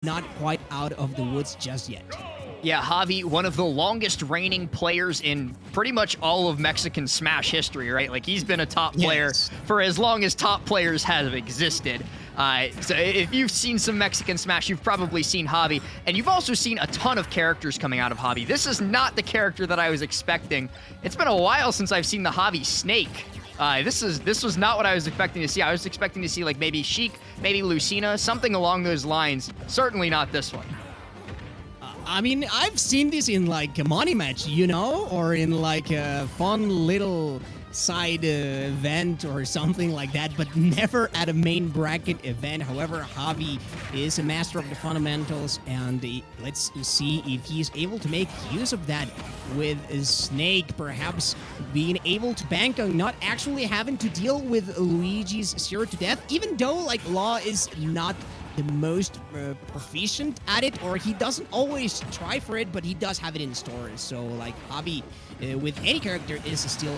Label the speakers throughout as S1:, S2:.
S1: not quite out of the woods just yet.
S2: Yeah, Javi, one of the longest reigning players in pretty much all of Mexican Smash history, right? Like, he's been a top player for as long as top players have existed. So if you've seen some Mexican Smash, you've probably seen Javi, and you've also seen a ton of characters coming out of Javi. This is not the character that I was expecting. It's been a while since I've seen the Javi Snake. This was not what I was expecting to see. I was expecting to see, like, maybe Sheik, maybe Lucina, something along those lines. Certainly not this one.
S1: I mean, I've seen this in like a money match, you know, or in like a fun little side event or something like that, but never at a main bracket event. However, Javi is a master of the fundamentals, and let's see if he's able to make use of that with Snake, perhaps being able to bank on not actually having to deal with Luigi's 0 to death, even though like Law is not the most proficient at it, or he doesn't always try for it, but he does have it in stores. So like Javi with any character is still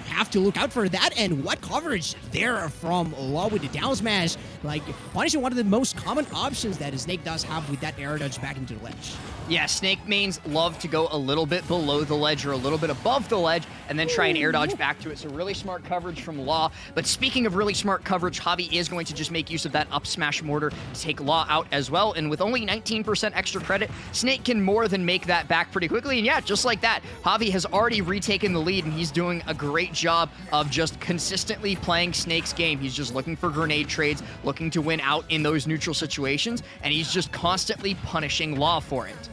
S1: have to look out for that. And what coverage there from Law with the down smash, like punishing one of the most common options that Snake does have with that air dodge back into the ledge.
S2: Yeah, Snake mains love to go a little bit below the ledge or a little bit above the ledge and then try and air dodge back to it. So really smart coverage from Law. But speaking of really smart coverage, Javi is going to just make use of that up smash mortar to take Law out as well. And with only 19% extra credit, Snake can more than make that back pretty quickly. And yeah, just like that, Javi has already retaken the lead, and he's doing a great job of just consistently playing Snake's game. He's just looking for grenade trades, looking to win out in those neutral situations, and he's just constantly punishing Law for it.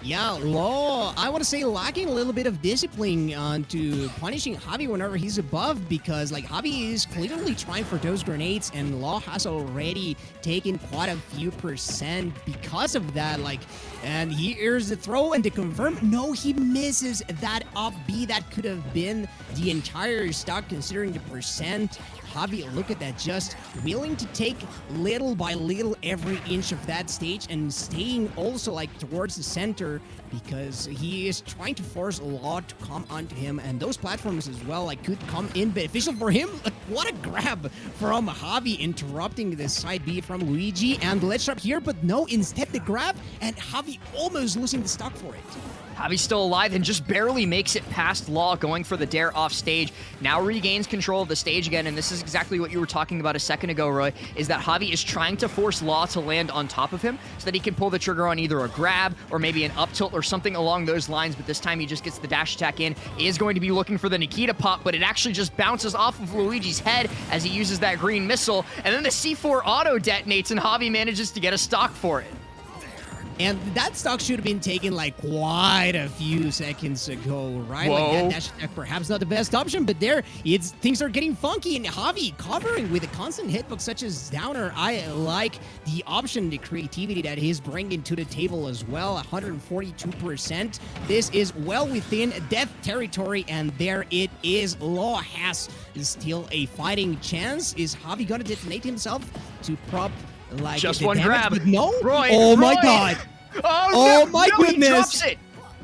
S1: Yeah, Law, I want to say, lacking a little bit of discipline to punishing Javi whenever he's above, because like Javi is clearly trying for those grenades, and Law has already taken quite a few percent because of that. Like, and here's the throw and the confirm. No, he misses that up B. That could have been the entire stock considering the percent. Javi, look at that, just willing to take little by little every inch of that stage and staying also like towards the center because he is trying to force Law to come onto him, and those platforms as well like could come in beneficial for him. What a grab from Javi, interrupting the side B from Luigi and the ledge trap here, but no, instead the grab and Javi almost losing the stock for it.
S2: Javi's still alive and just barely makes it past Law, going for the dare off stage. Now regains control of the stage again, and this is exactly what you were talking about a second ago, Roy, is that Javi is trying to force Law to land on top of him so that he can pull the trigger on either a grab or maybe an up tilt or something along those lines, but this time he just gets the dash attack in. He is going to be looking for the Nikita pop, but it actually just bounces off of Luigi's head as he uses that green missile, and then the C4 auto detonates and Javi manages to get a stock for it.
S1: And that stock should have been taken like quite a few seconds ago, right?
S2: Whoa.
S1: Like that dash attack perhaps not the best option, but there things are getting funky, and Javi covering with a constant hitbox such as Downer. I like the option, the creativity that he's bringing to the table as well. 142%. This is well within death territory, and there it is. Law has still a fighting chance. Is Javi gonna detonate himself to prop like
S2: just
S1: the
S2: one
S1: damage?
S2: grab?
S1: But no.
S2: Roy,
S1: oh my
S2: Roy.
S1: god.
S2: Oh, no,
S1: my
S2: no,
S1: goodness.
S2: He drops it.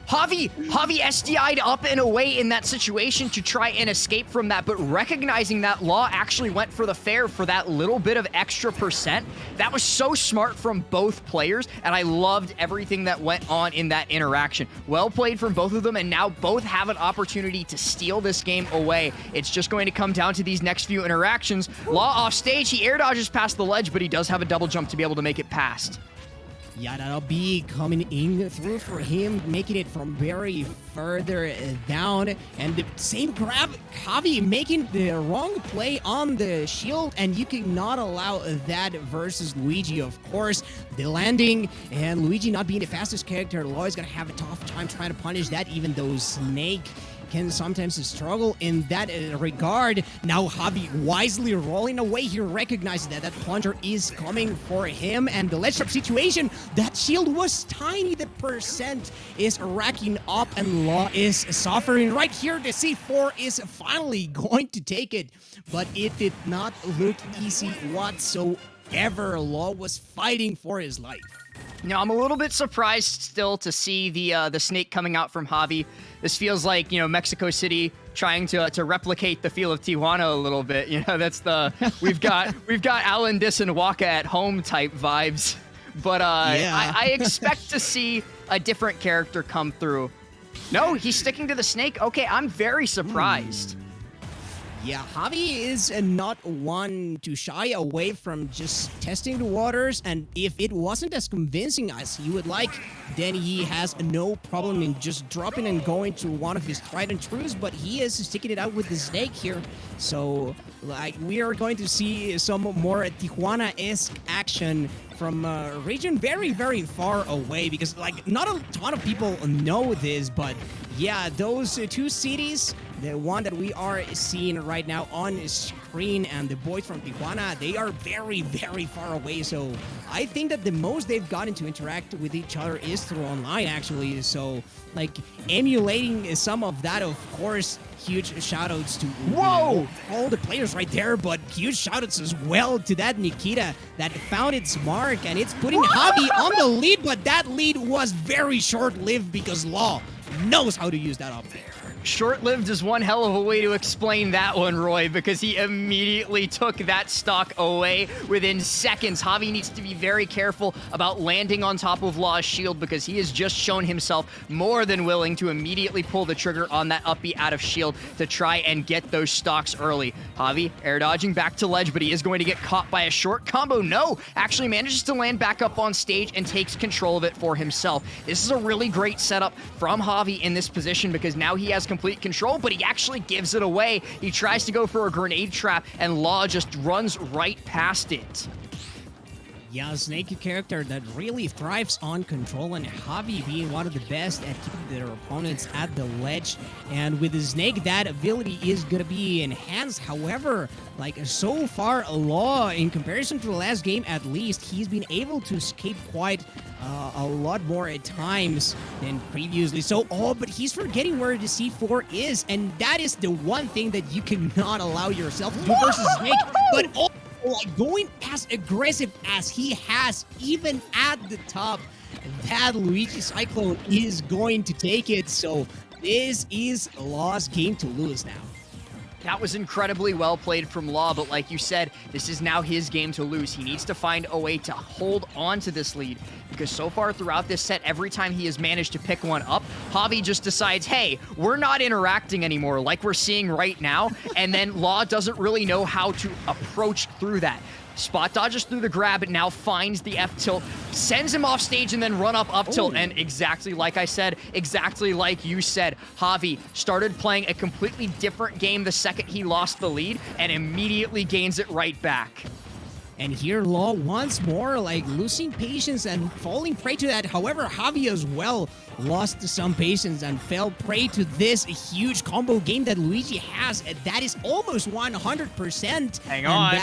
S2: Javi SDI'd up and away in that situation to try and escape from that, but recognizing that Law actually went for the fair for that little bit of extra percent. That was so smart from both players, and I loved everything that went on in that interaction. Well played from both of them, and now both have an opportunity to steal this game away. It's just going to come down to these next few interactions. Law off stage, he air dodges past the ledge, but he does have a double jump to be able to make it past.
S1: Yeah, that'll be coming in through for him, making it from very further down. And the same grab, Javi making the wrong play on the shield, and you cannot allow that versus Luigi, of course. The landing, and Luigi not being the fastest character, Law is going to have a tough time trying to punish that, even though Snake can sometimes struggle in that regard. Now Javi wisely rolling away. He recognizes that that plunger is coming for him, and the ledge trap situation, that shield was tiny. The percent is racking up, and Law is suffering right here. The C4 is finally going to take it, but it did not look easy whatsoever. Law was fighting for his life.
S2: Now, I'm a little bit surprised still to see the Snake coming out from Javi. This feels like, you know, Mexico City trying to replicate the feel of Tijuana a little bit. You know, that's the we've got Alan Dis and Waka at home type vibes But
S1: Yeah.
S2: I expect to see a different character come through. No, he's sticking to the snake. Okay, I'm very surprised.
S1: Yeah, Javi is not one to shy away from just testing the waters, and if it wasn't as convincing as he would like, then he has no problem in just dropping and going to one of his tried and trues, but he is sticking it out with the snake here. So, like, we are going to see some more Tijuana-esque action from a region very, very far away, because, like, not a ton of people know this, but yeah, those two cities, the one that we are seeing right now on screen and the boys from Tijuana, they are very, very far away. So I think that the most they've gotten to interact with each other is through online, actually. So, like, emulating some of that, of course, huge shout-outs to all the players right there, but huge shout-outs as well to that Nikita that found its mark, and it's putting Javi on the lead, but that lead was very short-lived because Law knows how to use that up there.
S2: Short-lived is one hell of a way to explain that one, Roy, because he immediately took that stock away within seconds. Javi needs to be very careful about landing on top of Law's shield because he has just shown himself more than willing to immediately pull the trigger on that up B out of shield to try and get those stocks early. Javi air dodging back to ledge, but he is going to get caught by a short combo. No, actually manages to land back up on stage and takes control of it for himself. This is a really great setup from Javi in this position because now he has complete control, but he actually gives it away. He tries to go for a grenade trap, and Law just runs right past it.
S1: Yeah, Snake character that really thrives on control, and Javi being one of the best at keeping their opponents at the ledge. And with the Snake, that ability is going to be enhanced. However, like, so far, Law, in comparison to the last game at least, he's been able to escape quite a lot more at times than previously. So, but he's forgetting where the C4 is, and that is the one thing that you cannot allow yourself to do versus Snake. But like, going as aggressive as he has, even at the top, that Luigi Cyclone is going to take it. So this is Law's game to lose now.
S2: That was incredibly well played from Law, but like you said, this is now his game to lose. He needs to find a way to hold on to this lead, because so far throughout this set, every time he has managed to pick one up, Javi just decides, hey, we're not interacting anymore like we're seeing right now, and then Law doesn't really know how to approach through that. Spot dodges through the grab, and now finds the F tilt, sends him off stage, and then run up tilt. And exactly like I said, exactly like you said, Javi started playing a completely different game the second he lost the lead, and immediately gains it right back.
S1: And here, Law once more, like, losing patience and falling prey to that. However, Javi as well lost some patience and fell prey to this huge combo game that Luigi has. That is almost 100%.
S2: Hang on.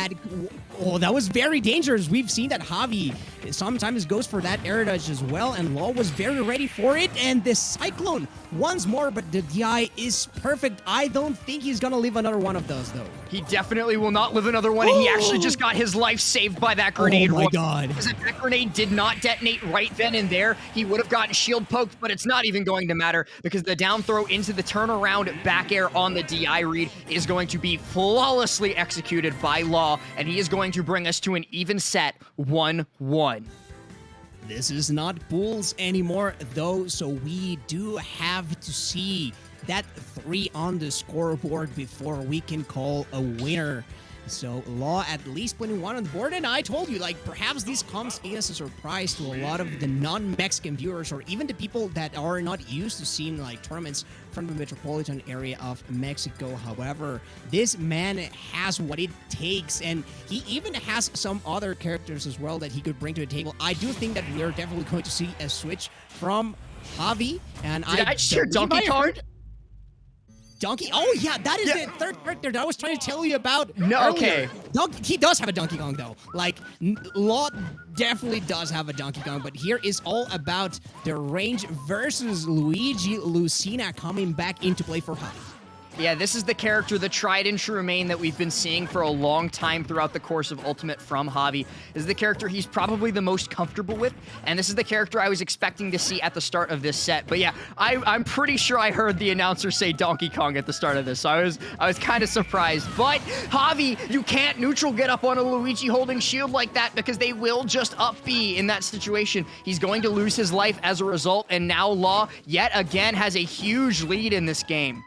S1: That was very dangerous. We've seen that Javi sometimes goes for that air dodge as well, and Law was very ready for it. And the Cyclone once more, but the DI is perfect. I don't think he's gonna leave another one of those, though.
S2: He definitely will not live another one, and he actually just got his life saved by that grenade.
S1: Oh my god.
S2: Because if that grenade did not detonate right then and there, he would have gotten shield poked, but it's not even going to matter because the down throw into the turnaround back air on the DI read is going to be flawlessly executed by Law, and he is going to bring us to an even set 1-1.
S1: This is not pools anymore, though, so we do have to see that 3 on the scoreboard before we can call a winner. So Law at least putting 1 on the board, and I told you, like, perhaps this comes as a surprise to a lot of the non-Mexican viewers, or even the people that are not used to seeing, like, tournaments from the metropolitan area of Mexico. However, this man has what it takes, and he even has some other characters as well that he could bring to the table. I do think that we are definitely going to see a switch from Javi, and
S2: Did I just hear Donkey Kong?
S1: Donkey? Oh, yeah, that is the third character that I was trying to tell you about.
S2: No,
S1: earlier.
S2: okay.
S1: He does have a Donkey Kong, though. Like, Law definitely does have a Donkey Kong, but here is all about the range versus Luigi Lucina coming back into play for Javi.
S2: Yeah, this is the character, the tried and true main that we've been seeing for a long time throughout the course of Ultimate from Javi. This is the character he's probably the most comfortable with, and this is the character I was expecting to see at the start of this set. But yeah, I'm pretty sure I heard the announcer say Donkey Kong at the start of this, so I was kind of surprised. But Javi, you can't neutral get up on a Luigi holding shield like that because they will just up B in that situation. He's going to lose his life as a result, and now Law yet again has a huge lead in this game.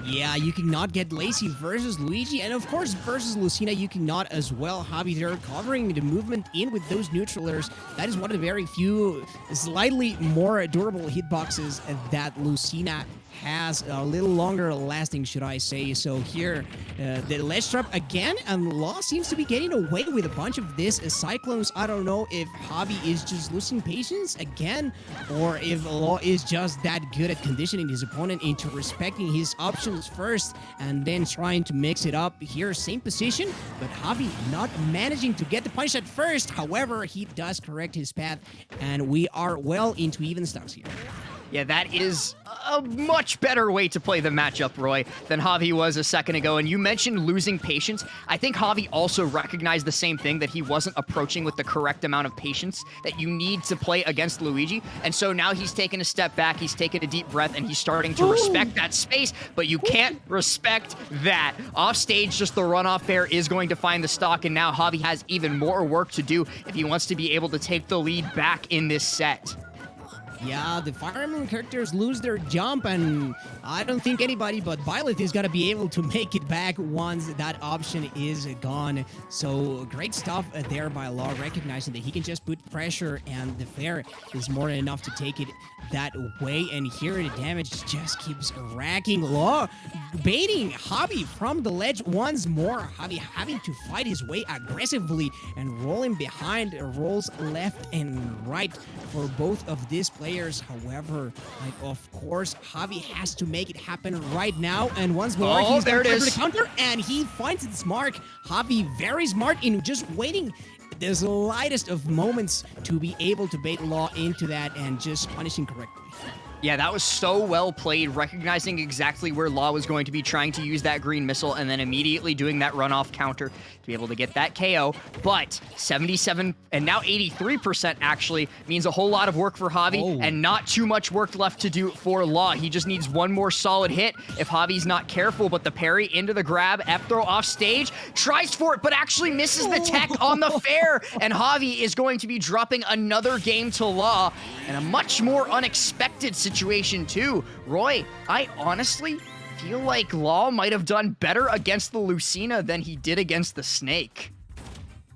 S1: Yeah, you cannot get Lacy versus Luigi, and of course versus Lucina you cannot as well. Javi, they're covering the movement in with those neutralers. That is one of the very few slightly more durable hitboxes that Lucina has, a little longer lasting, should I say. So here, the ledge trap again, and Law seems to be getting away with a bunch of this. Cyclones, I don't know if Javi is just losing patience again, or if Law is just that good at conditioning his opponent into respecting his options first, and then trying to mix it up. Here, same position, but Javi not managing to get the punish at first. However, he does correct his path, and we are well into even stocks here.
S2: Yeah, that is a much better way to play the matchup, Roy, than Javi was a second ago. And you mentioned losing patience. I think Javi also recognized the same thing, that he wasn't approaching with the correct amount of patience that you need to play against Luigi. And so now he's taken a step back, he's taken a deep breath, and he's starting to respect that space, but you can't respect that. Off stage, just the runoff bear is going to find the stock, and now Javi has even more work to do if he wants to be able to take the lead back in this set.
S1: Yeah, the Fire Emblem characters lose their jump, and I don't think anybody but Violet is going to be able to make it back once that option is gone. So great stuff there by Law, recognizing that he can just put pressure, and the fair is more than enough to take it that way. And here the damage just keeps racking. Law baiting Javi from the ledge once more. Javi having to fight his way aggressively and rolling behind, rolls left and right for both of these players. However, like, of course, Javi has to make it happen right now. And once more, he's
S2: there it
S1: going
S2: is.
S1: to counter, and he finds its mark. Javi very smart in just waiting the slightest of moments to be able to bait Law into that and just punishing correctly.
S2: Yeah, that was so well played, recognizing exactly where Law was going to be trying to use that green missile, and then immediately doing that runoff counter to be able to get that KO. But 77 and now 83% actually means a whole lot of work for Javi, and not too much work left to do for Law. He just needs one more solid hit if Javi's not careful. But the parry into the grab, F throw off stage, tries for it, but actually misses the tech on the fair. And Javi is going to be dropping another game to Law, and a much more unexpected situation too. Roy, I honestly feel like Law might have done better against the Lucina than he did against the Snake.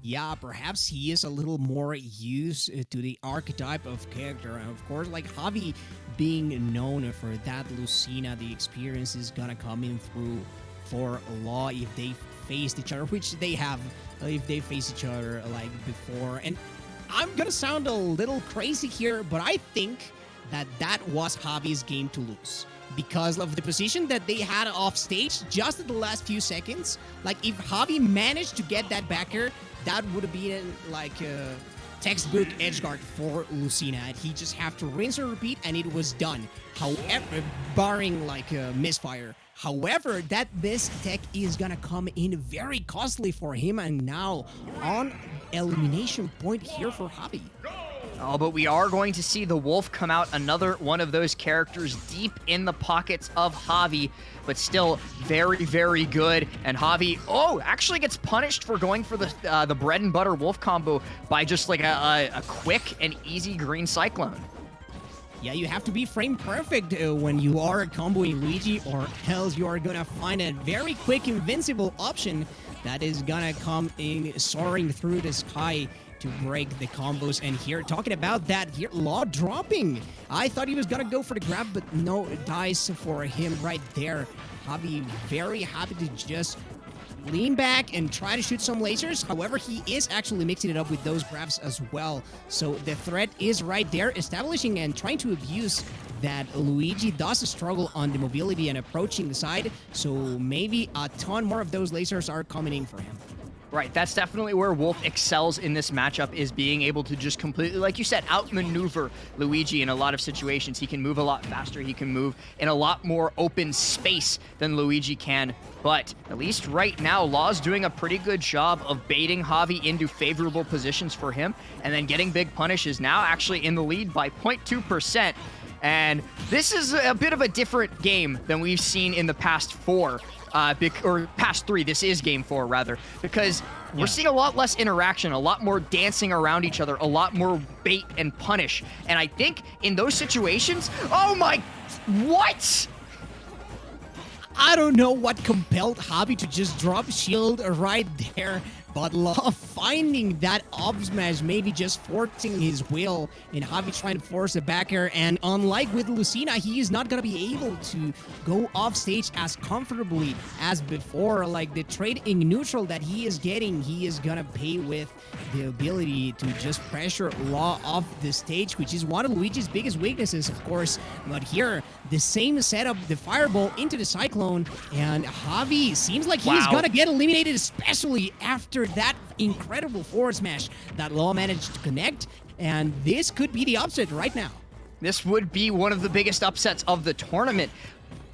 S1: Yeah, perhaps he is a little more used to the archetype of character. And of course, like Javi being known for that Lucina, the experience is gonna come in through for Law if they faced each other, which they have, if they face each other like before. And I'm gonna sound a little crazy here, but I think that was Javi's game to lose, because of the position that they had off stage just at the last few seconds. Like, if Javi managed to get that backer, that would have been like a textbook edgeguard for Lucina, and he just have to rinse and repeat, and it was done. However, barring like a misfire. However, that this tech is gonna come in very costly for him, and now on elimination point here for Javi.
S2: Oh, but we are going to see the Wolf come out, another one of those characters deep in the pockets of Javi, but still very, very good. And Javi, actually gets punished for going for the bread and butter Wolf combo by just like a quick and easy green Cyclone.
S1: Yeah, you have to be frame perfect when you are comboing Luigi, or else you are gonna find a very quick invincible option that is gonna come in soaring through the sky to break the combos. And here, talking about that, here, Law dropping. I thought he was gonna go for the grab, but no dice for him right there. Javi very happy to just lean back and try to shoot some lasers. However, he is actually mixing it up with those grabs as well. So the threat is right there, establishing and trying to abuse that Luigi does struggle on the mobility and approaching the side. So maybe a ton more of those lasers are coming in for him.
S2: Right, that's definitely where Wolf excels in this matchup, is being able to just completely, like you said, outmaneuver Luigi in a lot of situations. He can move a lot faster, he can move in a lot more open space than Luigi can. But at least right now, Law's doing a pretty good job of baiting Javi into favorable positions for him, and then getting big punishes. Now actually in the lead by 0.2%. And this is a bit of a different game than we've seen in the past four. Or past three, this is game 4 rather, because we're seeing a lot less interaction, a lot more dancing around each other, a lot more bait and punish. And I think in those situations, oh my, what?
S1: I don't know what compelled Javi to just drop shield right there, but Law finding that up smash, maybe just forcing his will, and Javi trying to force a back air. And unlike with Lucina, he is not going to be able to go off stage as comfortably as before. Like the trade in neutral that he is getting, he is going to pay with the ability to just pressure Law off the stage, which is one of Luigi's biggest weaknesses, of course. But here, the same setup, the fireball into the Cyclone, and Javi seems like he's going to get eliminated, especially after that incredible forward smash that Law managed to connect. And this could be the upset right now.
S2: This would be one of the biggest upsets of the tournament.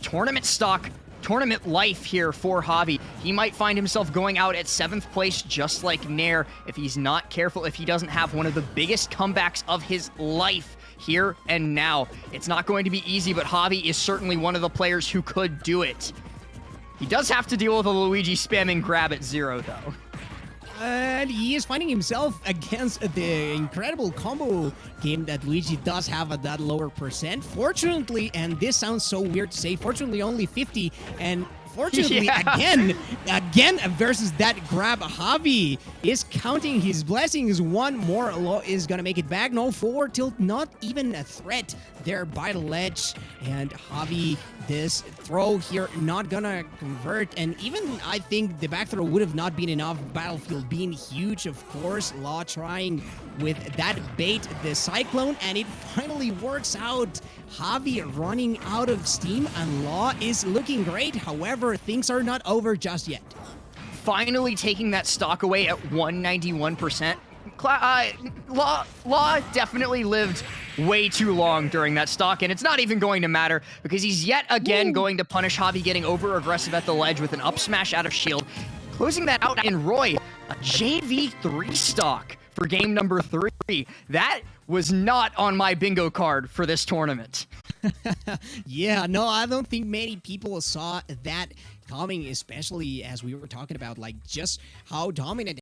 S2: Tournament stock, tournament life here for Javi. He might find himself going out at 7th place just like Nair if he's not careful, if he doesn't have one of the biggest comebacks of his life here and now. It's not going to be easy, but Javi is certainly one of the players who could do it. He does have to deal with a Luigi spamming grab at 0 though.
S1: And he is finding himself against the incredible combo game that Luigi does have at that lower percent. Fortunately, and this sounds so weird to say, fortunately only 50, and fortunately, again versus that grab, Javi is counting his blessings. One more Law is gonna make it back. No forward tilt, not even a threat there by the ledge. And Javi, this throw here not gonna convert. And even I think the back throw would have not been enough. Battlefield being huge, of course. Law trying with that bait, the Cyclone, and it finally works out. Javi running out of steam, and Law is looking great. However, things are not over just yet.
S2: Finally taking that stock away at 191%. Law definitely lived way too long during that stock, and it's not even going to matter because he's yet again going to punish Javi getting over aggressive at the ledge with an up smash out of shield. Closing that out in Roy, a JV3 stock for game number 3. That was not on my bingo card for this tournament.
S1: Yeah, no, I don't think many people saw that coming, especially as we were talking about like just how dominant